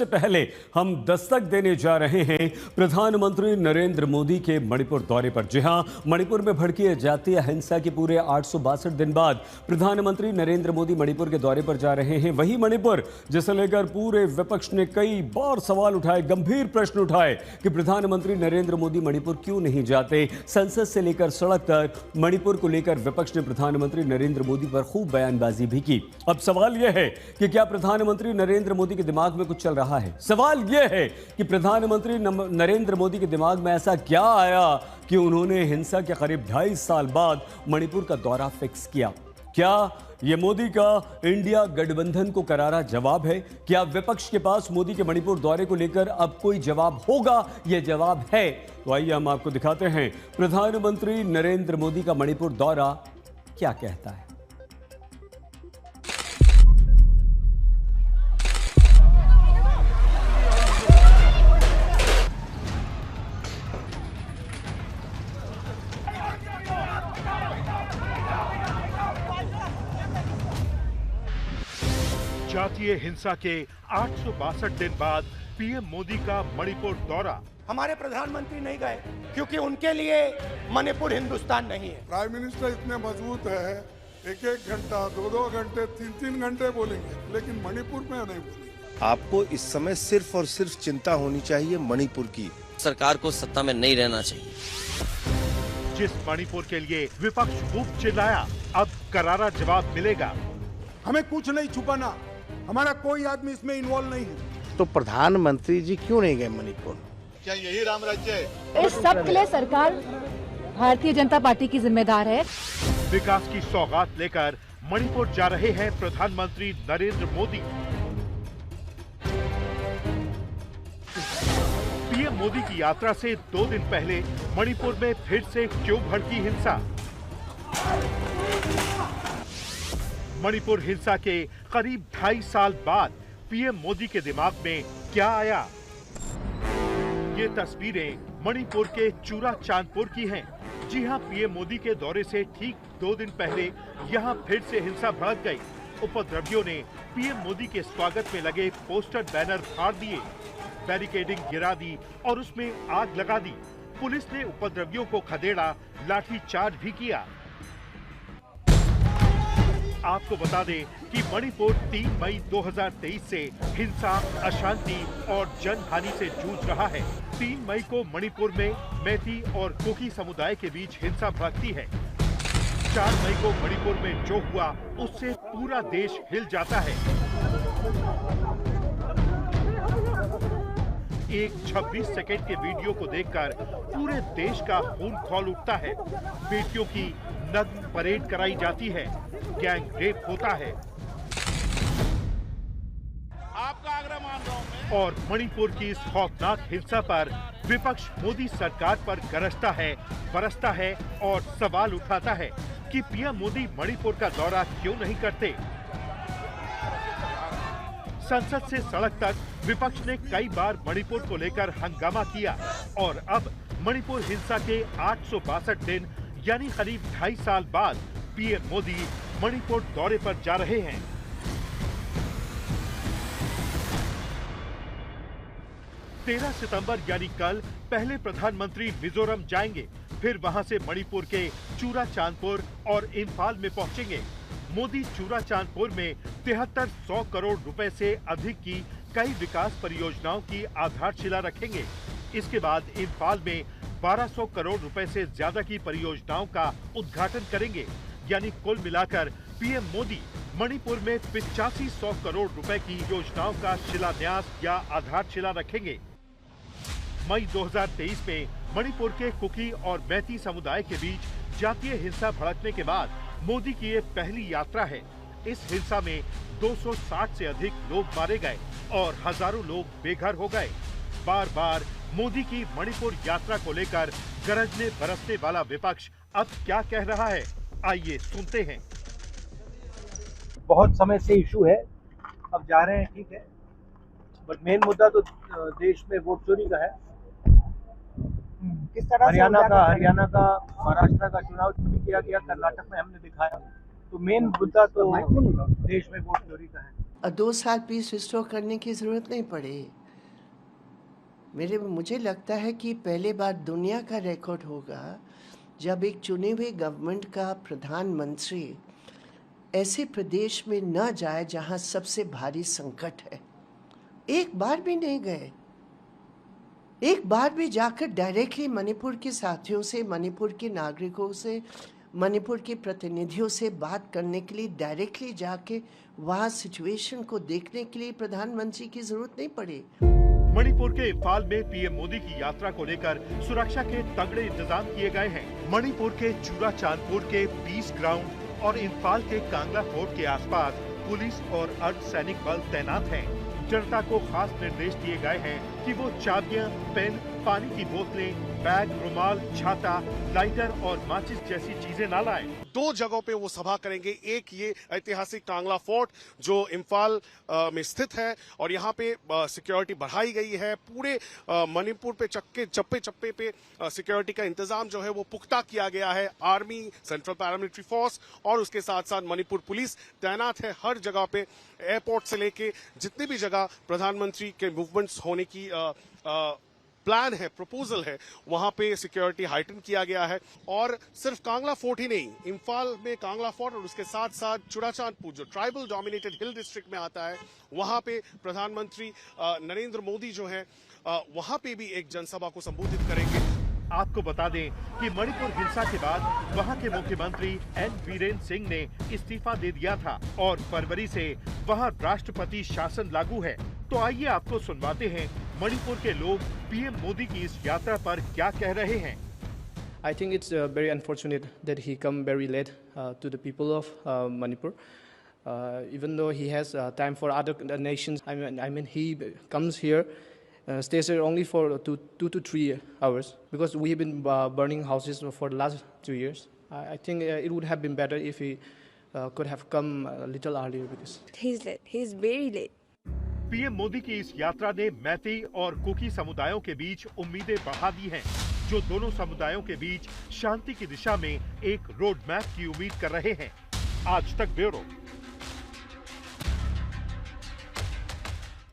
सबसे पहले हम दस्तक देने जा रहे हैं प्रधानमंत्री नरेंद्र मोदी के मणिपुर दौरे पर। जी हां, मणिपुर में भड़की जातीय हिंसा के पूरे 862 दिन बाद प्रधानमंत्री नरेंद्र मोदी मणिपुर के दौरे पर जा रहे हैं। वही मणिपुर जिसे लेकर पूरे विपक्ष ने कई बार सवाल उठाए, गंभीर प्रश्न उठाए कि प्रधानमंत्री नरेंद्र मोदी मणिपुर क्यों नहीं जाते। संसद से लेकर सड़क तक मणिपुर को लेकर विपक्ष ने प्रधानमंत्री नरेंद्र मोदी पर खूब बयानबाजी भी की। अब सवाल यह है कि क्या प्रधानमंत्री नरेंद्र मोदी के दिमाग में कुछ चल रहा है? सवाल यह है कि प्रधानमंत्री नरेंद्र मोदी के दिमाग में ऐसा क्या आया कि उन्होंने हिंसा के करीब 2.5 साल बाद मणिपुर का दौरा फिक्स किया? क्या यह मोदी का इंडिया गठबंधन को करारा जवाब है? क्या विपक्ष के पास मोदी के मणिपुर दौरे को लेकर अब कोई जवाब होगा? यह जवाब है तो आइए हम आपको दिखाते हैं प्रधानमंत्री नरेंद्र मोदी का मणिपुर दौरा क्या कहता है। जातीय हिंसा के 862 दिन बाद पीएम मोदी का मणिपुर दौरा। हमारे प्रधानमंत्री नहीं गए क्योंकि उनके लिए मणिपुर हिंदुस्तान नहीं है। प्राइम मिनिस्टर इतने मजबूत है, एक घंटा 2 घंटे 3 घंटे बोलेंगे, लेकिन मणिपुर में नहीं बोलेंगे। आपको इस समय सिर्फ और सिर्फ चिंता होनी चाहिए मणिपुर की। सरकार को सत्ता में नहीं रहना चाहिए। जिस मणिपुर के लिए विपक्ष खूब चिल्लाया, अब करारा जवाब मिलेगा। हमें कुछ नहीं छुपाना, हमारा कोई आदमी इसमें इन्वॉल्व नहीं है। तो प्रधानमंत्री जी क्यों नहीं गए मणिपुर? क्या यही राम राज्य है? इस सब के लिए सरकार भारतीय जनता पार्टी की जिम्मेदार है। विकास की सौगात लेकर मणिपुर जा रहे हैं प्रधानमंत्री नरेंद्र मोदी। पीएम मोदी की यात्रा से 2 दिन पहले मणिपुर में फिर से क्यों भड़की हिंसा? मणिपुर हिंसा के करीब 2.5 साल बाद पीएम मोदी के दिमाग में क्या आया? ये तस्वीरें मणिपुर के चूरा चांदपुर की हैं। जी हां, पीएम मोदी के दौरे से ठीक 2 दिन पहले यहां फिर से हिंसा भड़क गई। उपद्रवियों ने पीएम मोदी के स्वागत में लगे पोस्टर बैनर फाड़ दिए, बैरिकेडिंग गिरा दी और उसमें आग लगा दी। पुलिस ने उपद्रवियों को खदेड़ा, लाठीचार्ज भी किया। आपको बता दें कि मणिपुर 3 मई 2023 से हिंसा, अशांति और जनहानि से जूझ रहा है। 3 मई को मणिपुर में मैती और कुकी समुदाय के बीच हिंसा भड़कती है। 4 मई को मणिपुर में जो हुआ उससे पूरा देश हिल जाता है। एक 26 सेकंड के वीडियो को देखकर पूरे देश का खून खौल उठता है। बेटियों की नग्न परेड कराई जाती है, गैंग रेप होता है। आपका आग्रह मान रहा हूं मैं। और मणिपुर की इस खौफनाक हिंसा पर विपक्ष मोदी सरकार पर गरजता है, बरसता है और सवाल उठाता है कि पीएम मोदी मणिपुर का दौरा क्यों नहीं करते। संसद से सड़क तक विपक्ष ने कई बार मणिपुर को लेकर हंगामा किया और अब मणिपुर हिंसा के 862 दिन यानी करीब 2.5 साल बाद पीएम मोदी मणिपुर दौरे पर जा रहे हैं। 13 सितंबर यानी कल पहले प्रधानमंत्री मिजोरम जाएंगे, फिर वहां से मणिपुर के चूरा चांदपुर और इम्फाल में पहुंचेंगे। मोदी चूरा चांदपुर में 7300 करोड़ रुपए से अधिक की कई विकास परियोजनाओं की आधारशिला रखेंगे। इसके बाद इम्फाल में 1200 करोड़ रुपए से ज्यादा की परियोजनाओं का उद्घाटन करेंगे। यानी कुल मिलाकर पीएम मोदी मणिपुर में 8500 करोड़ रुपए की योजनाओं का शिलान्यास या आधारशिला रखेंगे। मई 2023 में मणिपुर के कुकी और मैती समुदाय के बीच जातीय हिंसा भड़कने के बाद मोदी की ये पहली यात्रा है। इस हिंसा में 260 से अधिक लोग मारे गए और हजारों लोग बेघर हो गए। बार बार मोदी की मणिपुर यात्रा को लेकर गरजने बरसने वाला विपक्ष अब क्या कह रहा है, आइए सुनते हैं। बहुत समय से इशू है, अब जा रहे हैं, ठीक है, बट मेन मुद्दा तो देश में वोट चोरी का है। किस तरह हरियाणा का महाराष्ट्र का चुनाव किया गया, कर्नाटक में हमने दिखाया, तो मेन मुद्दा तो देश में वोट चोरी का है। 2 साल पीस रिस्टोर करने की ज़रूरत नहीं पड़े। मुझे लगता है कि पहले बार दुनिया का रिकॉर्ड होगा जब एक चुने हुए गवर्नमेंट का प्रधानमंत्री ऐसे प्रदेश में न जाए जहां सबसे भारी संकट है। एक बार भी नहीं गए, एक बार भी जाकर डायरेक्टली मणिपुर के साथियों से, मणिपुर के नागरिकों से, मणिपुर के प्रतिनिधियों से बात करने के लिए डायरेक्टली जाके वहाँ सिचुएशन को देखने के लिए प्रधानमंत्री की जरूरत नहीं पड़ी। मणिपुर के इम्फाल में पीएम मोदी की यात्रा को लेकर सुरक्षा के तगड़े इंतजाम किए गए हैं। मणिपुर के चूरा चांदपुर के पीस ग्राउंड और इम्फाल के कांगला फोर्ट के आसपास पुलिस और अर्धसैनिक बल तैनात हैं। जनता को खास निर्देश दिए गए हैं कि वो चाबियां, पेन, पानी की बोतलें, बैग, रुमाल, छाता, लाइटर और माचिस जैसी चीजें न लाएं। 2 जगहों पे वो सभा करेंगे। एक ये ऐतिहासिक कांगला फोर्ट जो इम्फाल में स्थित है और यहाँ पे सिक्योरिटी बढ़ाई गई है। पूरे मणिपुर पे चप्पे पे सिक्योरिटी का इंतजाम जो है वो पुख्ता किया गया है। आर्मी, सेंट्रल पैरामिलिट्री फोर्स और उसके साथ साथ मणिपुर पुलिस तैनात है हर जगह पे। एयरपोर्ट से लेके जितनी भी जगह प्रधानमंत्री के मूवमेंट्स होने की प्लान है, प्रपोजल है, वहां पे सिक्योरिटी हाइटन किया गया है। और सिर्फ कांगला फोर्ट ही नहीं, इम्फाल में कांगला फोर्ट और उसके साथ साथ चुराचांदपुर जो ट्राइबल डोमिनेटेड हिल डिस्ट्रिक्ट में आता है, वहां पे प्रधानमंत्री नरेंद्र मोदी जो है वहां पे भी एक जनसभा को संबोधित करेंगे। आपको बता दें कि मणिपुर हिंसा के बाद वहां के मुख्यमंत्री एन वीरेंद्र सिंह ने इस्तीफा दे दिया था और फरवरी से वहां राष्ट्रपति शासन लागू है। तो आइए आपको सुनवाते हैं मणिपुर के लोग पीएम मोदी की इस यात्रा पर क्या कह रहे हैं। I think it's very unfortunate that he come very late to the people of Manipur. Even though he has time for other nations, I mean he comes here, stays here only for 2 to 3 hours because we have been burning houses for the last 2 years. I think it would have been better if he could have come a little earlier because he's late. He's very late. PM Modi की इस यात्रा ने मैती और cookie समुदायों के बीच उम्मीदें बढ़ा दी हैं, जो दोनों समुदायों के बीच शांति की दिशा में एक रोड मैप की उम्मीद कर रहे हैं। आज तक ब्यूरो।